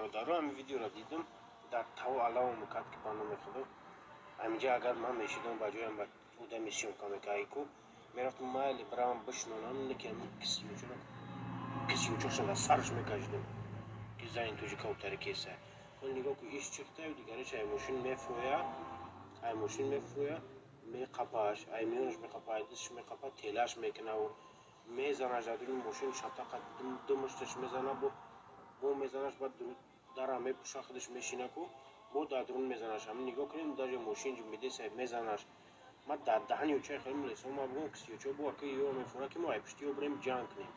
برادرها همین ویدیو را دیدم در تو علاوه مکت که بانم خدا همینجا اگر من میشیدم بجایم بوده میشیم که ایکو میرفتم مایل برام بشنونم نکیم کسی شده سرش میکشیدم که زین توی کوتره کیسه خب نگاه که ایش چخته و دیگرش ای ماشین میفرویا میقپاش ای میونش میقپای دستش میقپا تیلاش میکنه و میزنش در این ماشین شتاق دمشتش میزنه بو میزنش بعد در میپوشه خودش میشینه کو بو در درون میزنش همین نگاه کنیم در ماشین جو میده سه میزنش ما در دهنی و چه خیلی میلیسم ما بگم کسی چه بو که یو میفونه که ما پشتی و بریم جنگ کنیم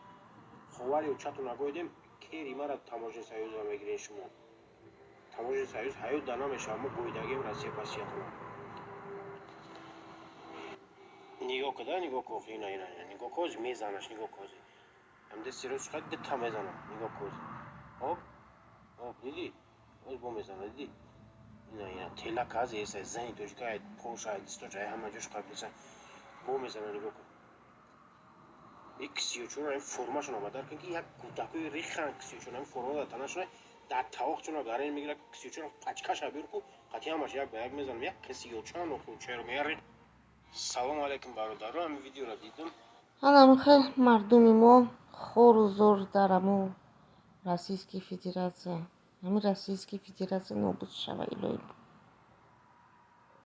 خواری و چطور نگویدیم کیری مرا تماشای سایوز را میگیرین شما تماشای سایوز هایو دانا میشه اما گویدگیم رسیه پسیت ما نگاه کده نگاه کوفی نه نگاه کوز میزنش نگاه کوزی هم دستی روش خواهد دتا میزنم نگاه کوز دیدی از بو میزنه دیدی نه تیلا کازی ایسا زنی توش که پوش های دستو جای همه جوش قبلیسا بو میزنه نگاه کن یک کسیو این فرماشون آمده که یک کودکوی ریخان کسیو این فرما دادنه شونه در تاوخ چون گارین میگیره کسیو چون پچکش بیرو کو قطعی همش یک به یک میزنم یک کسیو چون خود چرا میاری سلام علیکم برادران همین ویدیو را دیدم حالا خیلی مردمی ما خور و زور درمو Российской Федерации. А мы Российской Федерации нобудь шава илой.